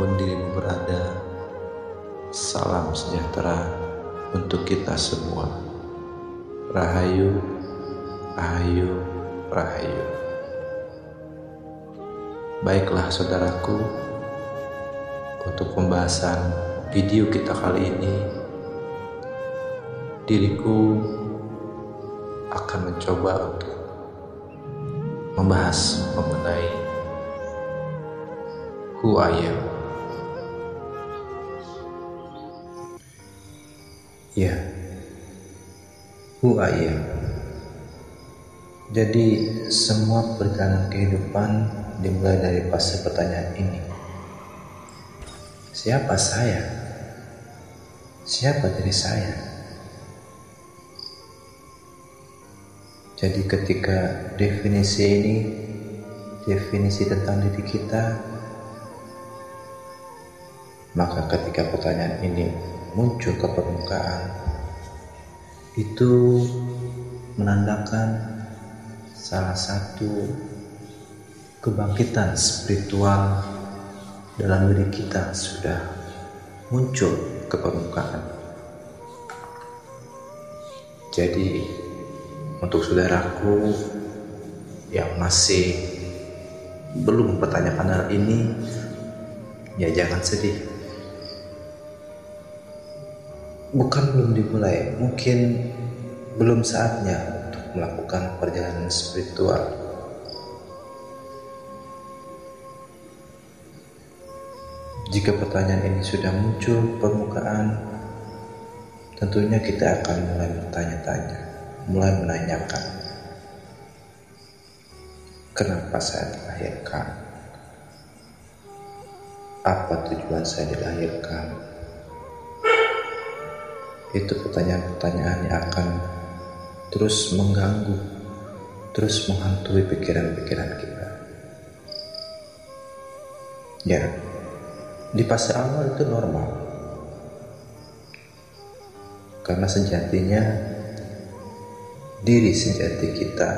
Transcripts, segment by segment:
dimanapun dirimu berada, salam sejahtera untuk kita semua. Rahayu, rahayu, rahayu. Baiklah saudaraku, untuk pembahasan video kita kali ini, diriku akan mencoba untuk membahas mengenai who I am. Ya, who I am. Jadi semua perjalanan kehidupan dimulai dari fase pertanyaan ini. Siapa saya? Siapa diri saya? Jadi ketika definisi tentang diri kita, maka ketika pertanyaan ini muncul ke permukaan, itu menandakan salah satu kebangkitan spiritual dalam diri kita sudah muncul ke permukaan. Jadi untuk saudaraku yang masih belum mempertanyakan hal ini, ya jangan sedih. Bukan belum dimulai, mungkin belum saatnya untuk melakukan perjalanan spiritual. Jika pertanyaan ini sudah muncul permukaan, tentunya kita akan mulai bertanya-tanya, mulai menanyakan, kenapa saya dilahirkan? Apa tujuan saya dilahirkan? Itu pertanyaan-pertanyaan yang akan terus mengganggu, terus menghantui pikiran-pikiran kita. Ya, di fase awal itu normal, karena sejatinya diri sejati kita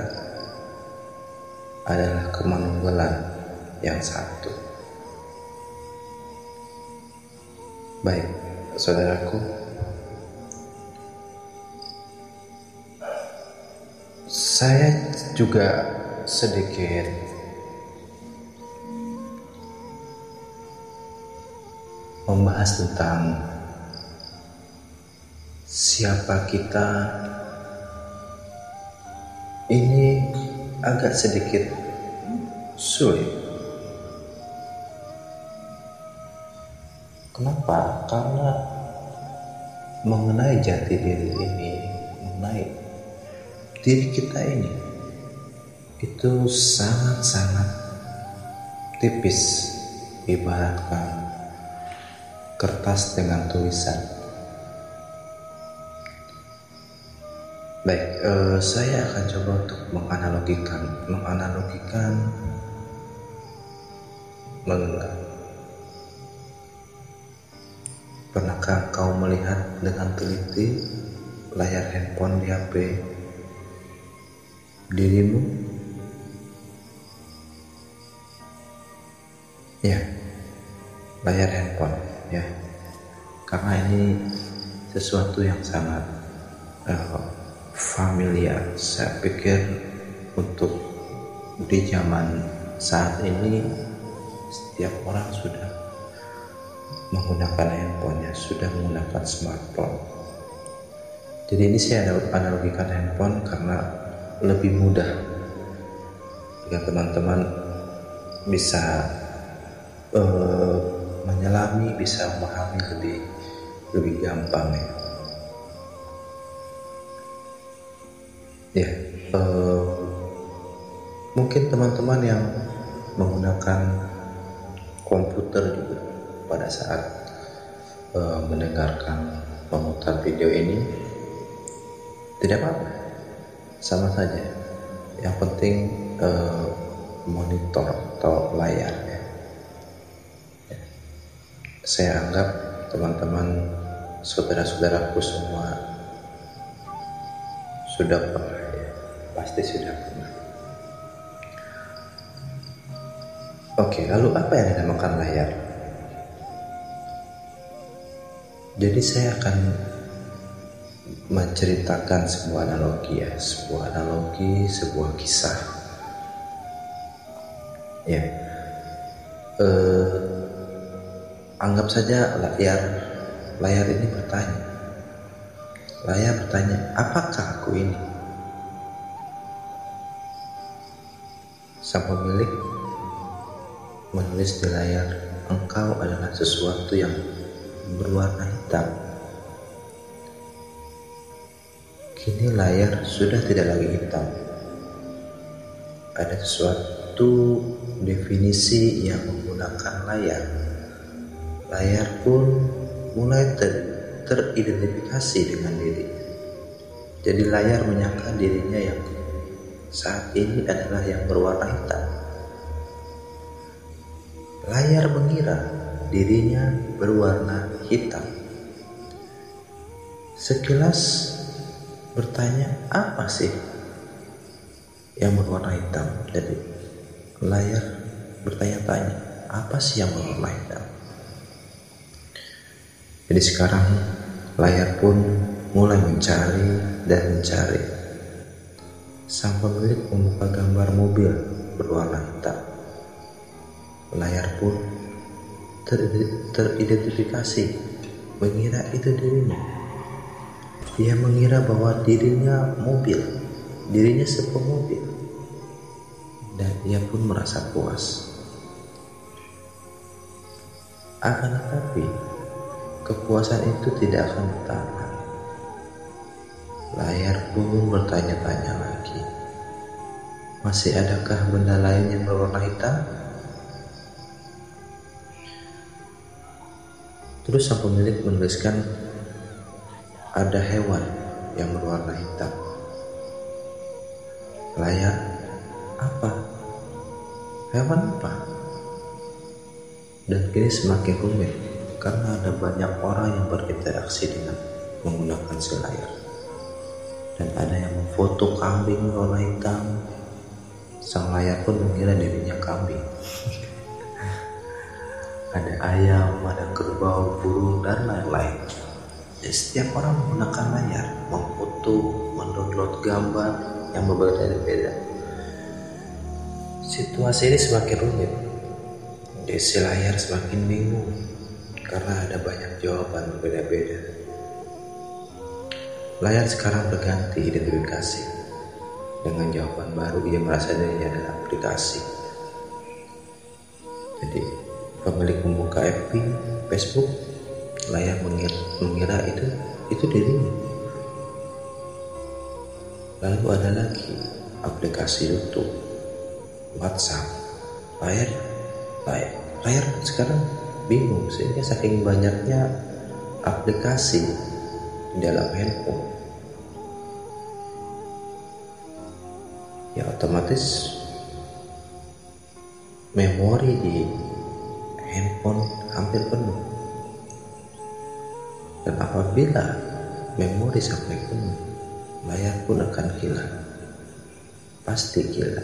adalah kemanunggalan yang satu. Baik, saudaraku, saya juga sedikit membahas tentang siapa kita. Ini agak sedikit sulit. Kenapa? Karena mengenai jati diri ini, mengenai diri kita ini, itu sangat-sangat tipis, ibaratkan kertas dengan tulisan. Baik, saya akan coba untuk menganalogikan pernahkah kau melihat dengan teliti layar handphone di HP dirimu? Ya, layar handphone, ya, karena ini sesuatu yang sangat familiar. Saya pikir untuk di zaman saat ini setiap orang sudah menggunakan handphonenya, sudah menggunakan smartphone. Jadi ini saya analogikan handphone karena lebih mudah jika teman-teman bisa menyelami, bisa memahami lebih gampang, ya. Ya, mungkin teman-teman yang menggunakan komputer juga pada saat mendengarkan pemutar video ini, tidak apa-apa, sama saja. Yang penting monitor atau layar, ya. Saya anggap teman-teman, saudara-saudaraku semua sudah pernah, ya, pasti sudah pernah. Oke, lalu apa yang dinamakan layar? Jadi saya akan menceritakan sebuah analogi, sebuah kisah. Ya, anggap saja layar ini bertanya. Layar bertanya, apakah aku ini? Sang pemilik menulis di layar, engkau adalah sesuatu yang berwarna hitam. Kini layar sudah tidak lagi hitam. Ada sesuatu definisi yang menggunakan layar. Layar pun mulai teridentifikasi dengan diri. Jadi layar menyangka dirinya yang saat ini adalah yang berwarna hitam. Layar mengira dirinya berwarna hitam. Sekilas bertanya, apa sih yang berwarna hitam? Jadi layar bertanya-tanya, apa sih yang berwarna hitam? Jadi sekarang layar pun mulai mencari. Sang pemilik membuka gambar mobil berwarna hitam. Layar pun teridentifikasi, mengira itu dirinya. Dia mengira bahwa dirinya sebuah mobil, dan ia pun merasa puas. Akan tetapi, kepuasan itu tidak akan bertahan. Layar pun bertanya-tanya lagi, masih adakah benda lain yang berwarna hitam? Terus sang pemilik menuliskan, ada hewan yang berwarna hitam. Layar, apa? Hewan apa? Dan kini semakin rumit karena ada banyak orang yang berinteraksi dengan menggunakan si layar. Dan ada yang memfoto kambing berwarna hitam. Sang layar pun mengira dirinya kambing. Ada ayam, ada kerbau, burung, dan lain-lain. Jadi setiap orang menggunakan layar, memfoto, mendownload gambar yang berbeda-beda. Situasi ini semakin rumit. Jadi si layar semakin bingung karena ada banyak jawaban berbeda-beda. Layar sekarang berganti identifikasi. Dengan jawaban baru, ia merasa dirinya adalah aplikasi. Jadi pemilik membuka FB, Facebook, layar mengira itu dirinya. Lalu ada lagi aplikasi YouTube, WhatsApp. Layar sekarang bingung sehingga saking banyaknya aplikasi di dalam handphone, ya otomatis memori di handphone hampir penuh. Dan apabila memori sampai penuh, layar pun akan gila. Pasti gila,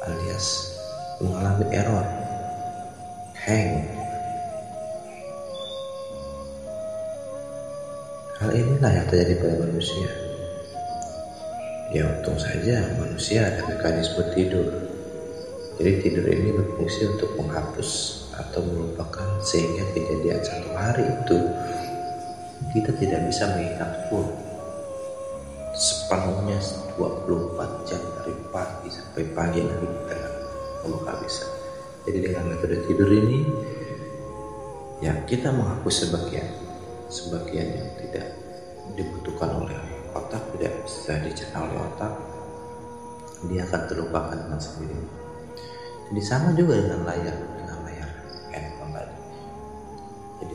alias mengalami error, hang. Hal inilah yang terjadi pada manusia. Ya untung saja manusia ada mekanisme tidur. Jadi tidur ini berfungsi untuk menghapus atau melupakan, sehingga kejadian satu hari itu kita tidak bisa mengingat full sepenuhnya 24 jam dari pagi sampai pagi hari kita nggak bisa. Jadi dengan metode tidur ini ya kita menghapus sebagian yang tidak dibutuhkan oleh otak, tidak bisa dicerna oleh otak, dia akan terlupakan dengan sendirinya. Jadi sama juga dengan layar handphone tadi. Jadi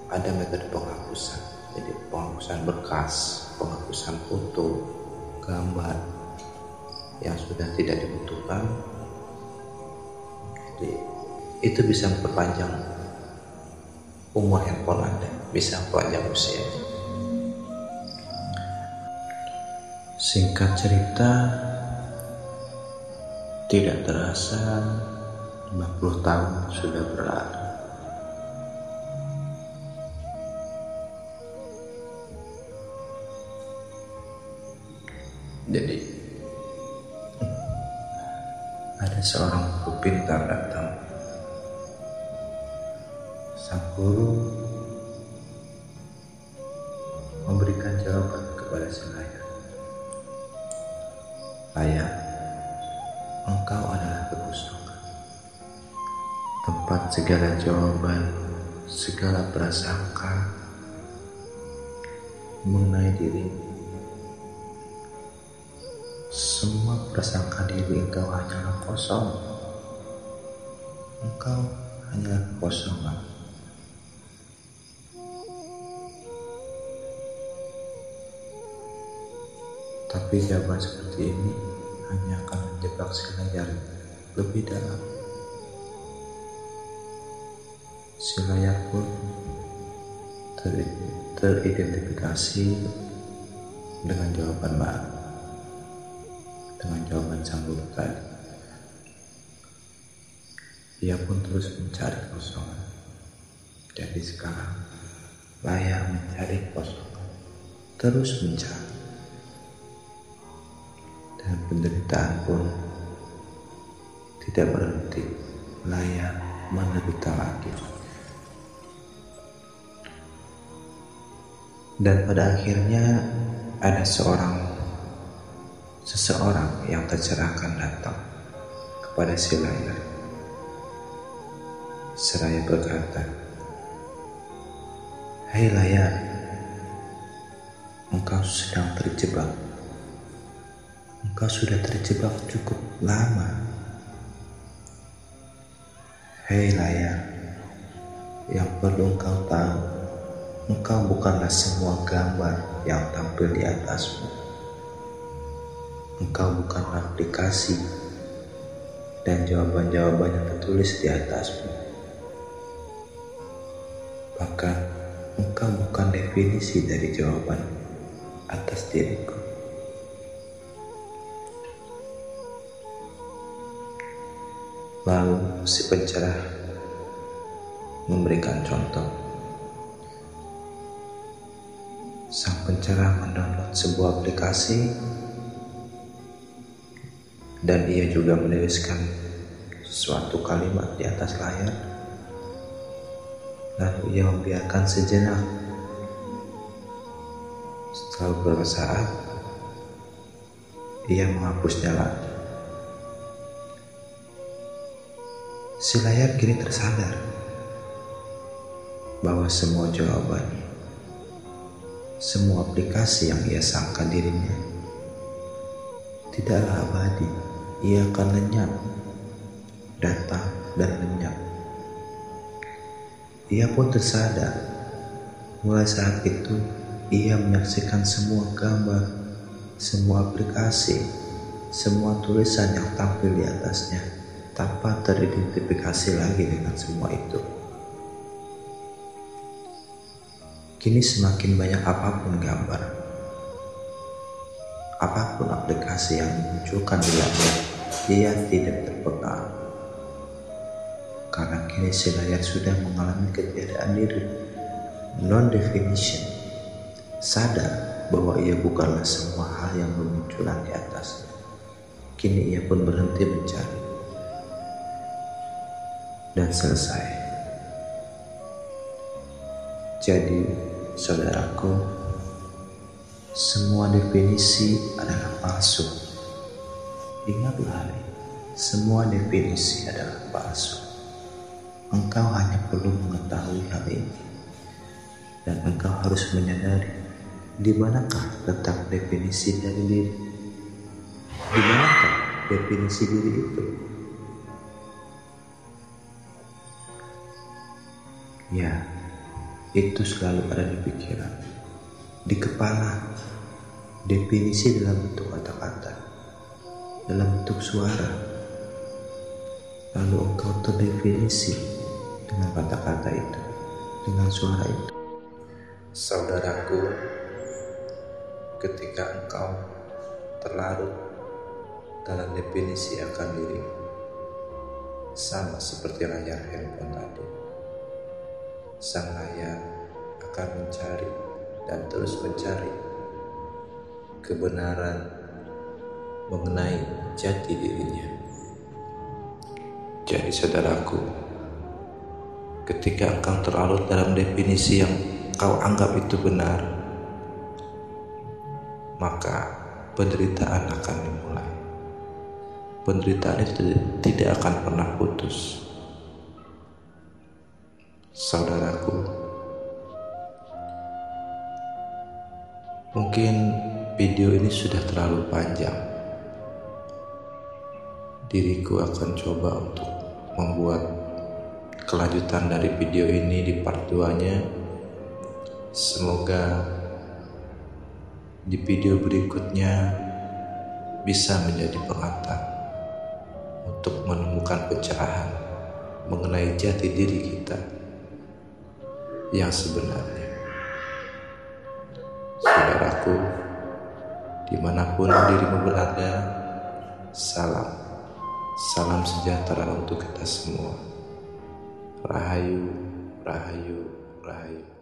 ada metode penghapusan. Jadi penghapusan berkas, penghapusan foto, gambar yang sudah tidak dibutuhkan. Jadi itu bisa memperpanjang umur handphone Anda, bisa memperpanjang usianya. Singkat cerita, tidak terasa 50 tahun sudah berlalu. Jadi ada seorang guru pintar datang. Sang guru memberikan jawaban kepada si Layar. Layar, engkau adalah kekosongan, tempat segala jawaban, segala prasangka mengenai dirimu. Semua prasangka diri engkau hanyalah kosong. Engkau hanyalah kekosongan. Tapi jawaban seperti ini hanya akan menjebak si Layar lebih dalam. Si Layar pun teridentifikasi dengan jawaban baru, dengan jawaban sang guru tadi. Ia pun terus mencari kosongan. Jadi sekarang Layar mencari kosongan, terus mencari. Dan penderitaan pun tidak berhenti. Layar menderita lagi. Dan pada akhirnya ada seseorang yang tercerahkan datang kepada si Layar. Seraya berkata, "Hai Layar, engkau sedang terjebak. Engkau sudah terjebak cukup lama. Hei Layar, yang perlu engkau tahu, engkau bukanlah semua gambar yang tampil di atasmu. Engkau bukanlah aplikasi dan jawaban-jawaban yang tertulis di atasmu. Bahkan engkau bukan definisi dari jawaban atas diriku." Lalu si pencerah memberikan contoh. Sang pencerah mendownload sebuah aplikasi dan ia juga menuliskan suatu kalimat di atas layar. Lalu ia membiarkan sejenak. Setelah beberapa saat, ia menghapusnya lagi. Si Layar kini tersadar bahwa semua jawabannya, semua aplikasi yang ia sangka dirinya tidaklah abadi. Ia akan lenyap, datang dan lenyap. Ia pun tersadar. Mulai saat itu ia menyaksikan semua gambar, semua aplikasi, semua tulisan yang tampil di atasnya tanpa teridentifikasi lagi dengan semua itu. Kini semakin banyak apapun gambar, apapun aplikasi yang dimunculkan di layar, ia tidak terpengaruh. Karena kini si Layar sudah mengalami ketiadaan diri, non-definition, sadar bahwa ia bukanlah semua hal yang bermunculan di atasnya. Kini ia pun berhenti mencari dan selesai. Jadi, saudaraku, semua definisi adalah palsu. Ingatlah hal ini, semua definisi adalah palsu. Engkau hanya perlu mengetahui hal ini, dan engkau harus menyadari di manakah letak definisi dari diri. Di manakah definisi diri itu? Ya, itu selalu ada di pikiran, di kepala. Definisi dalam bentuk kata-kata, dalam bentuk suara. Lalu engkau terdefinisi dengan kata-kata itu, dengan suara itu. Saudaraku, ketika engkau terlarut dalam definisi akan dirimu, sama seperti layar handphone tadi, sang layar akan mencari dan terus mencari kebenaran mengenai jati dirinya. Jadi saudaraku, ketika engkau terlarut dalam definisi yang kau anggap itu benar, maka penderitaan akan dimulai. Penderitaan itu tidak akan pernah putus. Saudaraku, mungkin video ini sudah terlalu panjang. Diriku akan coba untuk membuat kelanjutan dari video ini di part 2-nya. Semoga di video berikutnya bisa menjadi pengantar untuk menemukan pencerahan mengenai jati diri kita yang sebenarnya. Saudaraku, dimanapun dirimu berada, salam sejahtera untuk kita semua. Rahayu, rahayu, rahayu.